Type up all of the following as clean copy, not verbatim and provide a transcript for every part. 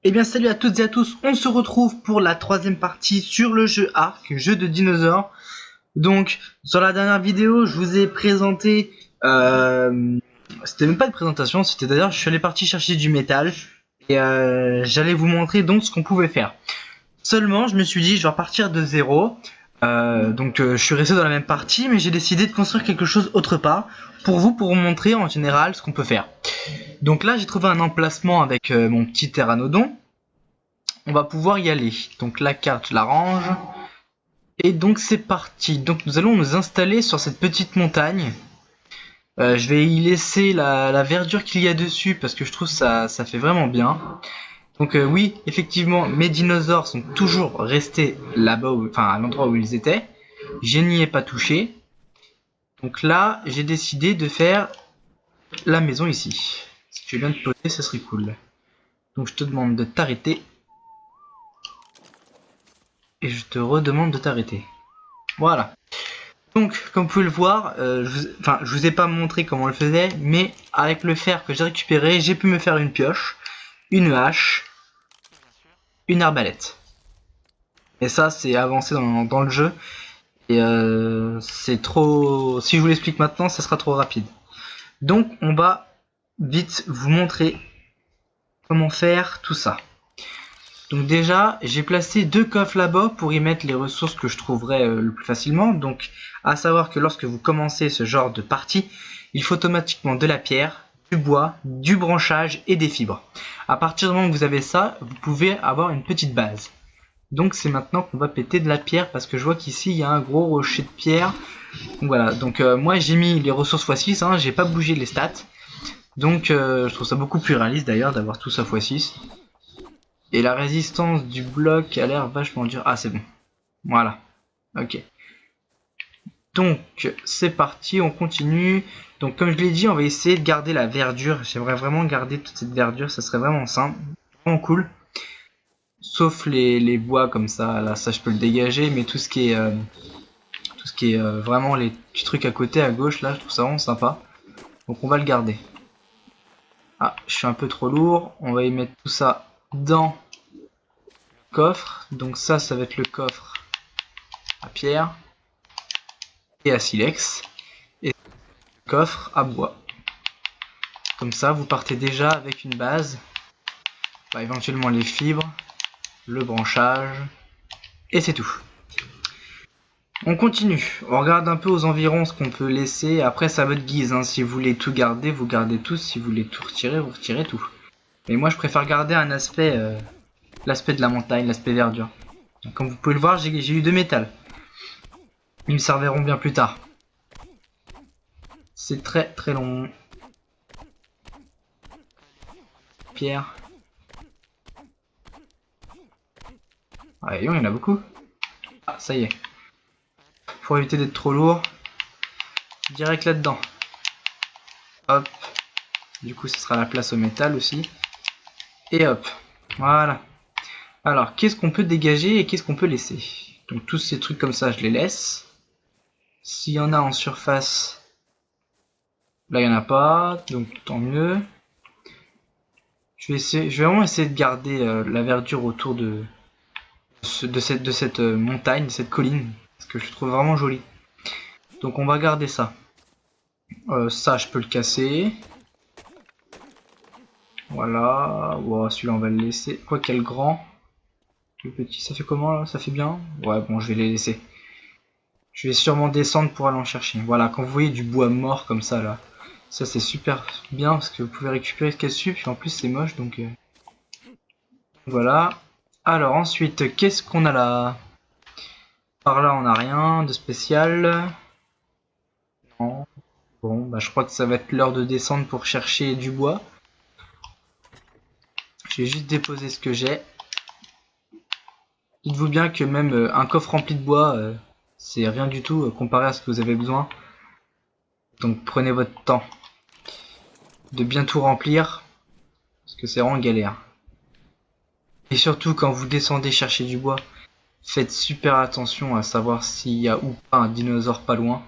Eh bien salut à toutes et à tous, on se retrouve pour la troisième partie sur le jeu Ark, jeu de dinosaures. Donc sur la dernière vidéo je vous ai présenté, c'était même pas de présentation, c'était d'ailleurs je suis allé partir chercher du métal et j'allais vous montrer donc ce qu'on pouvait faire. Seulement je me suis dit je vais repartir de zéro, je suis resté dans la même partie mais j'ai décidé de construire quelque chose autre part pour vous montrer en général ce qu'on peut faire. Donc là j'ai trouvé un emplacement avec mon petit pteranodon. On va pouvoir y aller. Donc la carte, je la range. Et donc c'est parti. Donc nous allons nous installer sur cette petite montagne. Je vais y laisser la verdure qu'il y a dessus parce que je trouve ça fait vraiment bien. Donc oui, effectivement, mes dinosaures sont toujours restés là-bas, enfin à l'endroit où ils étaient. Je n'y ai pas touché. Donc là, j'ai décidé de faire la maison ici. Si tu viens de poser, ce serait cool. Donc je te demande de t'arrêter. Et je te redemande de t'arrêter. Voilà. Donc, comme vous pouvez le voir, je vous ai pas montré comment on le faisait, mais avec le fer que j'ai récupéré, j'ai pu me faire une pioche, une hache, une arbalète. Et ça, c'est avancé dans le jeu. Et c'est trop... Si je vous l'explique maintenant, ça sera trop rapide. Donc, on va vite vous montrer comment faire tout ça. Donc déjà, j'ai placé deux coffres là-bas pour y mettre les ressources que je trouverai le plus facilement. Donc, à savoir que lorsque vous commencez ce genre de partie, il faut automatiquement de la pierre, du bois, du branchage et des fibres. À partir du moment où vous avez ça, vous pouvez avoir une petite base. Donc c'est maintenant qu'on va péter de la pierre parce que je vois qu'ici il y a un gros rocher de pierre. Donc voilà, donc moi j'ai mis les ressources x6, hein, j'ai pas bougé les stats. Donc je trouve ça beaucoup plus réaliste d'ailleurs d'avoir tout ça x6. Et la résistance du bloc a l'air vachement dure. Ah c'est bon. Voilà. Ok. Donc c'est parti, on continue. Donc comme je l'ai dit, on va essayer de garder la verdure. J'aimerais vraiment garder toute cette verdure, ça serait vraiment simple. Vraiment cool. Sauf les bois comme ça, là ça je peux le dégager. Mais tout ce qui est vraiment les petits trucs à côté, à gauche, là je trouve ça vraiment sympa. Donc on va le garder. Ah, je suis un peu trop lourd. On va y mettre tout ça dans coffre, donc ça va être le coffre à pierre et à silex et le coffre à bois. Comme ça vous partez déjà avec une base, éventuellement les fibres, le branchage et c'est tout. On continue, on regarde un peu aux environs ce qu'on peut laisser, après c'est à votre guise, hein. Si vous voulez tout garder, vous gardez tout, si vous voulez tout retirer, vous retirez tout. Mais moi je préfère garder un aspect, l'aspect de la montagne, l'aspect verdure. Donc, comme vous pouvez le voir, j'ai eu deux métal. Ils me serviront bien plus tard. C'est très très long. Pierre. Ah, il y en a beaucoup. Ah, ça y est. Pour éviter d'être trop lourd. Direct là-dedans. Hop. Du coup, ce sera la place au métal aussi. Et hop. Voilà. Alors, qu'est-ce qu'on peut dégager et qu'est-ce qu'on peut laisser? Donc, tous ces trucs comme ça, je les laisse. S'il y en a en surface, là, il n'y en a pas. Donc, tant mieux. Je vais vraiment essayer de garder la verdure autour de cette montagne, de cette colline. Parce que je trouve vraiment joli. Donc, on va garder ça. Ça, je peux le casser. Voilà. Wow, celui-là, on va le laisser. Quoi qu'elle grand. Le petit, ça fait comment là? Ça fait bien? Ouais, bon, je vais les laisser. Je vais sûrement descendre pour aller en chercher. Voilà, quand vous voyez du bois mort comme ça là, ça c'est super bien parce que vous pouvez récupérer ce qu'il y a dessus. Puis en plus, c'est moche donc. Voilà. Alors ensuite, qu'est-ce qu'on a là? Par là, on n'a rien de spécial. Non. Bon, bah je crois que ça va être l'heure de descendre pour chercher du bois. Je vais juste déposer ce que j'ai. Dites-vous bien que même un coffre rempli de bois, c'est rien du tout comparé à ce que vous avez besoin. Donc prenez votre temps de bien tout remplir, parce que c'est vraiment galère. Et surtout quand vous descendez chercher du bois, faites super attention à savoir s'il y a ou pas un dinosaure pas loin.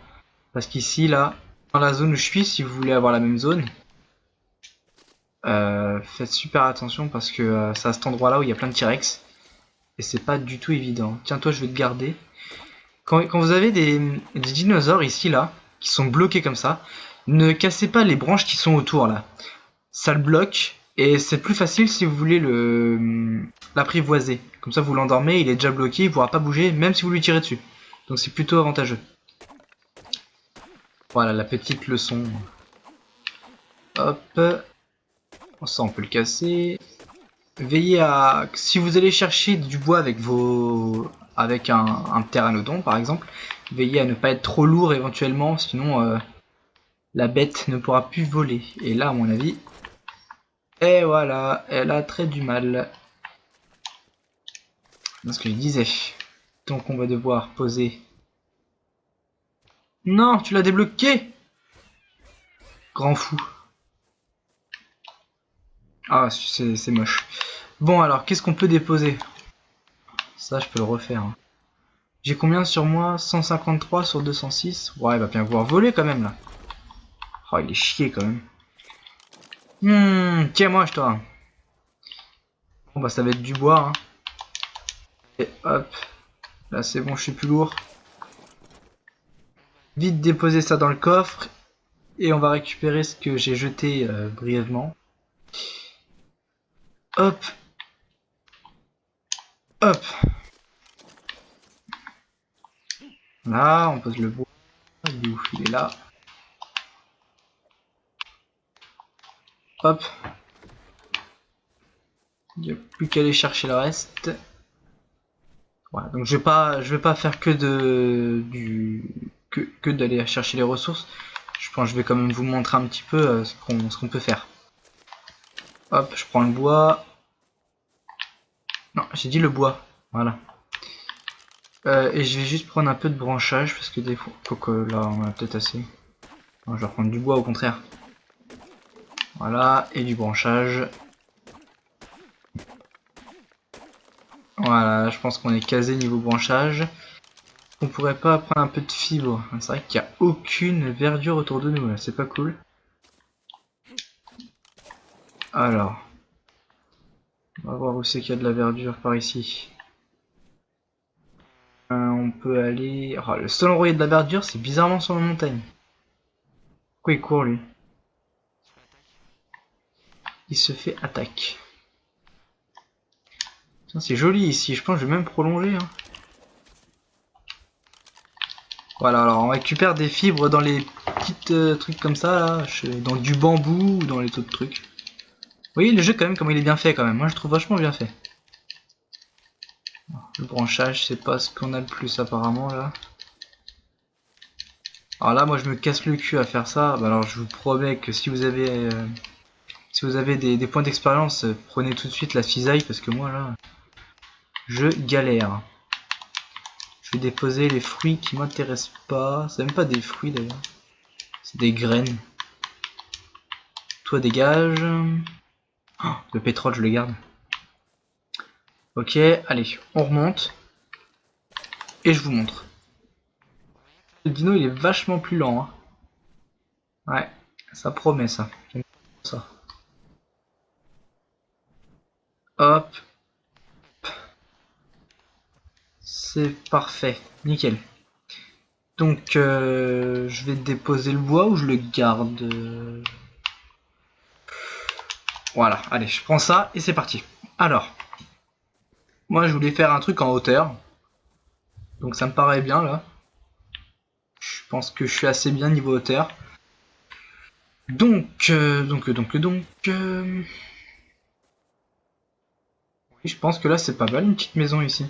Parce qu'ici, là, dans la zone où je suis, si vous voulez avoir la même zone, Faites super attention parce que c'est à cet endroit là où il y a plein de T-Rex. Et c'est pas du tout évident. Tiens, toi, je vais te garder. Quand vous avez des dinosaures ici, là, qui sont bloqués comme ça, ne cassez pas les branches qui sont autour, là. Ça le bloque, et c'est plus facile si vous voulez l'apprivoiser. Comme ça, vous l'endormez, il est déjà bloqué, il pourra pas bouger, même si vous lui tirez dessus. Donc c'est plutôt avantageux. Voilà, la petite leçon. Hop. Ça, on peut le casser. Veillez à... Si vous allez chercher du bois avec avec un pteranodon par exemple, veillez à ne pas être trop lourd éventuellement, sinon la bête ne pourra plus voler. Et là, à mon avis, et voilà, elle a très du mal. C'est ce que je disais. Donc on va devoir poser... Non, tu l'as débloqué! Grand fou. Ah, c'est moche. Bon alors, qu'est-ce qu'on peut déposer? Ça, je peux le refaire. Hein. J'ai combien sur moi? 153 sur 206. Ouais, il va bien pouvoir voler quand même là. Oh, il est chié quand même. Tiens-moi, je toi. Bon, bah, ça va être du bois. Hein. Et hop. Là, c'est bon, je suis plus lourd. Vite déposer ça dans le coffre. Et on va récupérer ce que j'ai jeté brièvement. Hop. Hop. Là, on pose le bois. Il est où? Il est là. Hop. Il n'y a plus qu'à aller chercher le reste. Voilà, donc je vais pas faire que que d'aller chercher les ressources. Je pense que je vais quand même vous montrer un petit peu ce qu'on peut faire. Hop, je prends le bois. Non, j'ai dit le bois. Voilà. Et je vais juste prendre un peu de branchage parce que des fois, que là on a peut-être assez. Non, je vais reprendre du bois au contraire. Voilà, et du branchage. Voilà, je pense qu'on est casé niveau branchage. On pourrait pas prendre un peu de fibre. C'est vrai qu'il n'y a aucune verdure autour de nous là, c'est pas cool. Alors, on va voir où c'est qu'il y a de la verdure par ici. On peut aller... Oh, le seul endroit où il y a de la verdure, c'est bizarrement sur la montagne. Pourquoi il court lui? Il se fait attaque. C'est joli ici, je pense que je vais même prolonger. Hein. Voilà, alors on récupère des fibres dans les petits trucs comme ça, là, dans du bambou ou dans les autres trucs. Vous voyez le jeu quand même, comment il est bien fait quand même, moi je trouve vachement bien fait. Le branchage, c'est pas ce qu'on a le plus apparemment là. Alors là, moi je me casse le cul à faire ça, bah, alors je vous promets que si vous avez... Si vous avez des points d'expérience, prenez tout de suite la cisaille parce que moi là, je galère. Je vais déposer les fruits qui m'intéressent pas. C'est même pas des fruits d'ailleurs. C'est des graines. Toi dégage. Oh, le pétrole je le garde. Ok, allez, on remonte. Et je vous montre. Le dino il est vachement plus lent. Hein. Ouais, ça promet ça. J'aime ça. Hop. C'est parfait. Nickel. Donc je vais déposer le bois ou je le garde Voilà, allez, je prends ça et c'est parti. Alors, moi je voulais faire un truc en hauteur. Donc ça me paraît bien là. Je pense que je suis assez bien niveau hauteur. Donc, oui, je pense que là c'est pas mal une petite maison ici.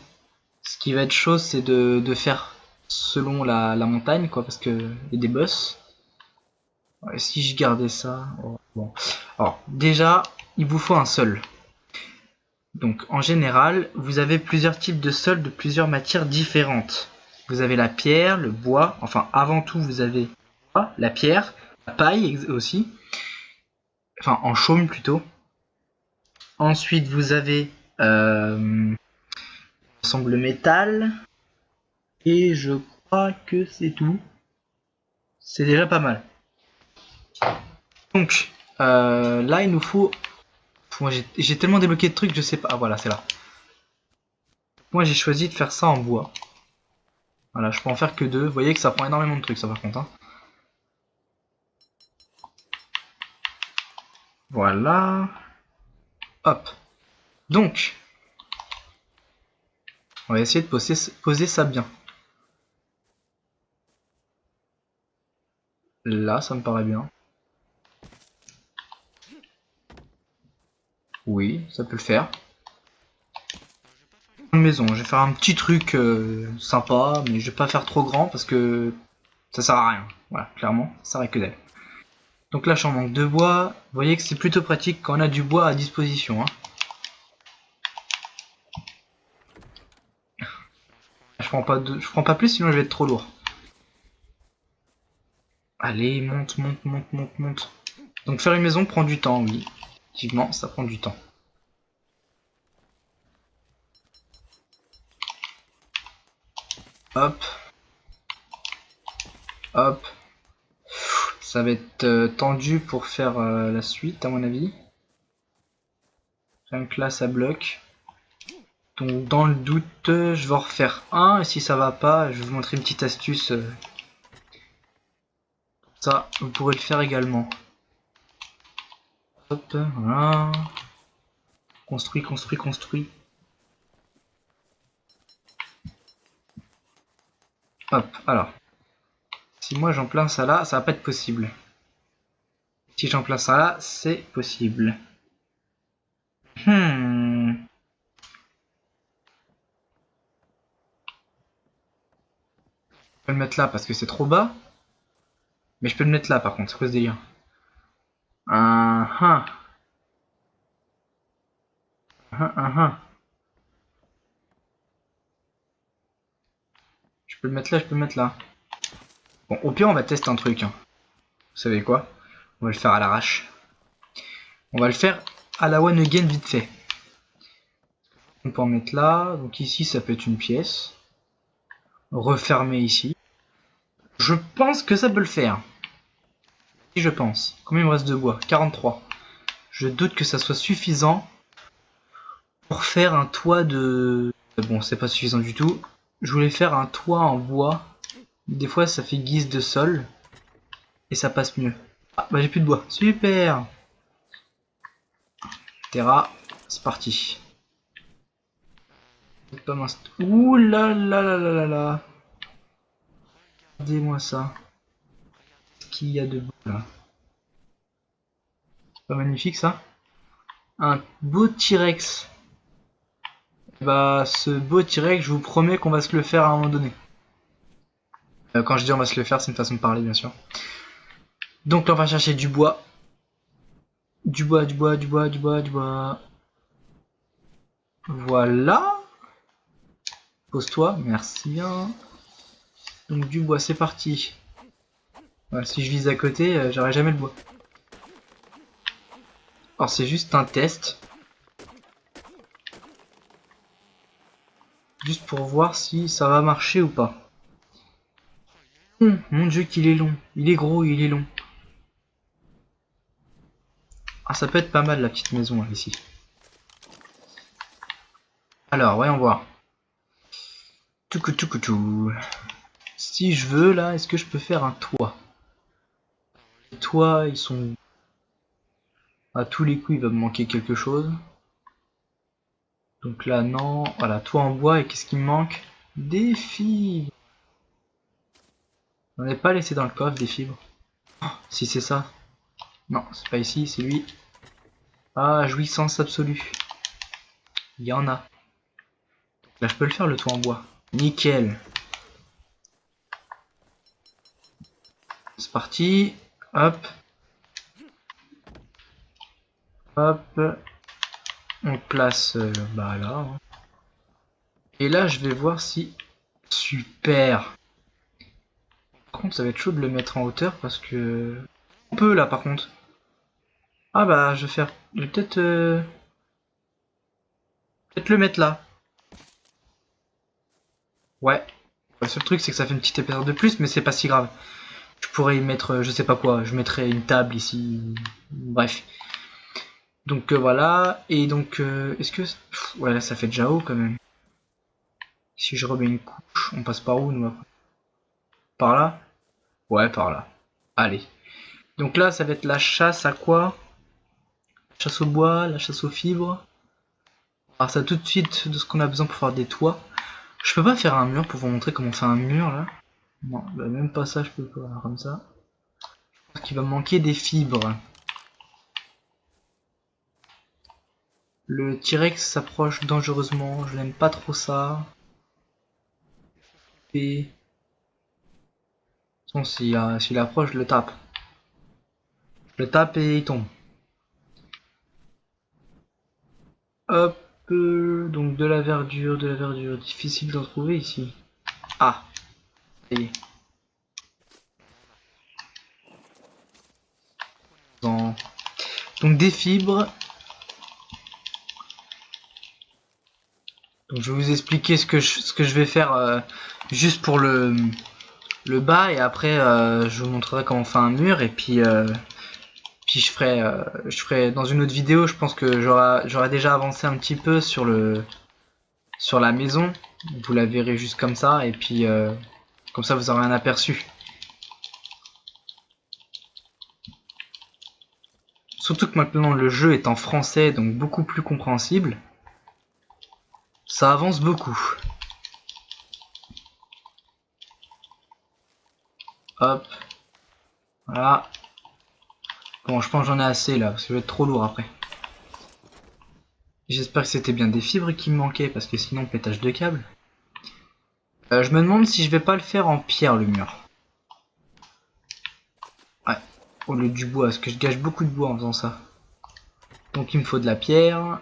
Ce qui va être chaud c'est de faire selon la montagne quoi, parce que il y a des boss. Ouais, si je gardais ça, oh, bon. Alors déjà, il vous faut un sol. Donc en général, vous avez plusieurs types de sols de plusieurs matières différentes. Vous avez la pierre, le bois, enfin avant tout vous avez la pierre, la paille aussi, enfin en chaume plutôt. Ensuite vous avez ensemble le métal, et je crois que c'est tout. C'est déjà pas mal. Donc Là, il nous faut... Moi, j'ai tellement débloqué de trucs, je sais pas. Ah, voilà, c'est là. Moi, j'ai choisi de faire ça en bois. Voilà, je peux en faire que 2. Vous voyez que ça prend énormément de trucs, ça, par contre. Hein. Voilà. Hop. Donc, on va essayer de poser ça bien. Là, ça me paraît bien. Oui, ça peut le faire. Une maison, je vais faire un petit truc sympa, mais je vais pas faire trop grand parce que ça sert à rien. Voilà, clairement, ça sert à que dalle. Donc là, j'en manque de bois. Vous voyez que c'est plutôt pratique quand on a du bois à disposition. Hein. Je prends pas plus, sinon je vais être trop lourd. Allez, monte, monte, monte, monte, monte. Donc faire une maison prend du temps, oui. Effectivement, ça prend du temps. Hop. Hop. Ça va être tendu pour faire la suite, à mon avis. Rien que là, ça bloque. Donc dans le doute, je vais en refaire un. Et si ça va pas, je vais vous montrer une petite astuce. Ça, vous pourrez le faire également. Hop, voilà. Construit, construit, construit. Hop, alors. Si moi j'en place ça là, ça va pas être possible. Si j'en place ça là, c'est possible. Hmm. Je peux le mettre là parce que c'est trop bas. Mais je peux le mettre là par contre, c'est quoi ce délire? Ah, Je peux le mettre là, je peux le mettre là. Bon, au pire, on va tester un truc. Hein. Vous savez quoi? On va le faire à l'arrache. On va le faire à la one again vite fait. On peut en mettre là. Donc ici, ça peut être une pièce. Refermer ici. Je pense que ça peut le faire. Si je pense. Combien il me reste de bois? 43. Je doute que ça soit suffisant pour faire un toit de... Bon, c'est pas suffisant du tout. Je voulais faire un toit en bois. Des fois, ça fait guise de sol. Et ça passe mieux. Ah, bah j'ai plus de bois. Super! Terra, c'est parti. Pas mince. Ouh là là là là là là. Regardez-moi ça. Qu'est-ce qu'il y a de beau là? Pas magnifique ça? Un beau T-Rex. Bah ce beau T-Rex, je vous promets qu'on va se le faire à un moment donné. Quand je dis on va se le faire, c'est une façon de parler bien sûr. Donc là on va chercher du bois. Du bois, du bois, du bois, du bois, du bois. Voilà. Pose-toi, merci bien. Donc du bois, c'est parti. Voilà, si je vise à côté, j'aurai jamais le bois. Alors c'est juste un test. Juste pour voir si ça va marcher ou pas. Mon dieu qu'il est long. Il est gros, il est long. Ah ça peut être pas mal la petite maison là, ici. Alors voyons voir. Toucou. Si je veux là, est-ce que je peux faire un toit? Les toits ils sont... À tous les coups il va me manquer quelque chose. Donc là non. Voilà, toit en bois et qu'est-ce qui me manque? Des fibres. On n'en pas laissé dans le coffre des fibres. Oh, si c'est ça. Non, c'est pas ici, c'est lui. Ah, jouissance absolue. Il y en a. Là, je peux le faire, le toit en bois. Nickel. C'est parti. Hop. Hop. On place bah là. Hein. Et là, je vais voir si... Super. Par contre, ça va être chaud de le mettre en hauteur parce que... On peut là, par contre. Ah bah, je vais faire... Je vais peut-être... Peut-être le mettre là. Ouais. Le seul truc, c'est que ça fait une petite épaisseur de plus, mais c'est pas si grave. Je pourrais y mettre, je sais pas quoi, je mettrais une table ici, bref. Donc voilà, et donc est-ce que... ouais là ça fait déjà haut quand même. Si je remets une couche, on passe par où nous après? Par là? Ouais, par là. Allez. Donc là ça va être la chasse à quoi? La chasse au bois, la chasse aux fibres. Alors ça tout de suite de ce qu'on a besoin pour faire des toits. Je peux pas faire un mur pour vous montrer comment on fait un mur là. Non, bah même pas ça je peux pas, comme ça. Je pense qu'il va me manquer des fibres. Le T-Rex s'approche dangereusement, je n'aime pas trop ça. Et... Bon, s'il approche, je le tape. Je le tape et il tombe. Hop, donc de la verdure, difficile d'en trouver ici. Ah, ça y est. Donc des fibres. Donc je vais vous expliquer ce que je vais faire juste pour le bas et après je vous montrerai comment on fait un mur et puis je ferai dans une autre vidéo. Je pense que j'aurai déjà avancé un petit peu sur la maison. Vous la verrez juste comme ça et puis comme ça vous aurez un aperçu. Surtout que maintenant le jeu est en français, donc beaucoup plus compréhensible. Ça avance beaucoup. Hop. Voilà. Bon, je pense que j'en ai assez là, parce que je vais être trop lourd après. J'espère que c'était bien des fibres qui me manquaient, parce que sinon pétage de câble. Je me demande si je vais pas le faire en pierre le mur. Ouais, au lieu du bois, parce que je gâche beaucoup de bois en faisant ça. Donc il me faut de la pierre.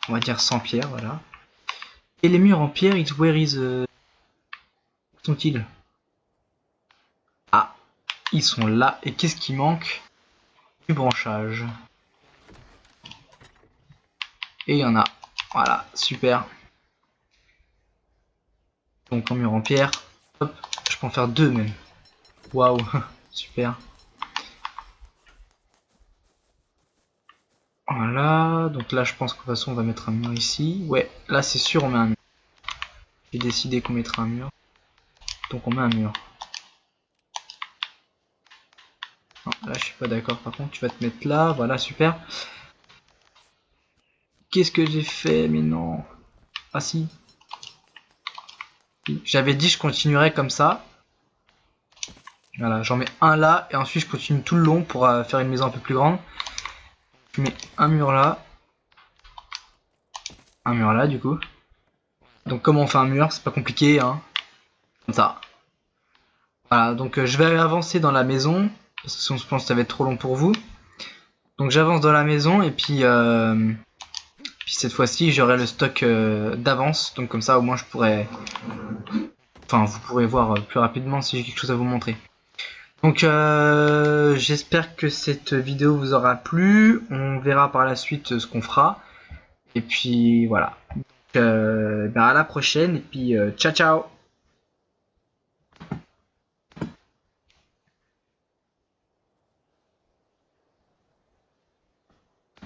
On va dire 100 pierres, voilà. Et les murs en pierre, where is... sont-ils? Ah, ils sont là. Et qu'est-ce qui manque? Du branchage. Et il y en a. Voilà, super. Donc en mur en pierre. Hop, je peux en faire deux même. Waouh, super. Voilà, donc là je pense que de toute façon on va mettre un mur ici. Ouais, là c'est sûr on met un mur. J'ai décidé qu'on mettra un mur. Donc on met un mur. Non, là je suis pas d'accord, par contre tu vas te mettre là, voilà super. Qu'est-ce que j'ai fait? Mais non. Ah si. J'avais dit je continuerais comme ça. Voilà, j'en mets un là et ensuite je continue tout le long pour faire une maison un peu plus grande. Je mets un mur là. Un mur là du coup. Donc comment on fait un mur? C'est pas compliqué hein. Comme ça. Voilà, donc je vais avancer dans la maison. Parce que sinon je pense que ça va être trop long pour vous. Donc j'avance dans la maison et puis cette fois-ci j'aurai le stock d'avance. Donc comme ça au moins je pourrai... Enfin vous pourrez voir plus rapidement si j'ai quelque chose à vous montrer. Donc j'espère que cette vidéo vous aura plu. On verra par la suite ce qu'on fera. Et puis voilà. Donc, à la prochaine et puis ciao ciao.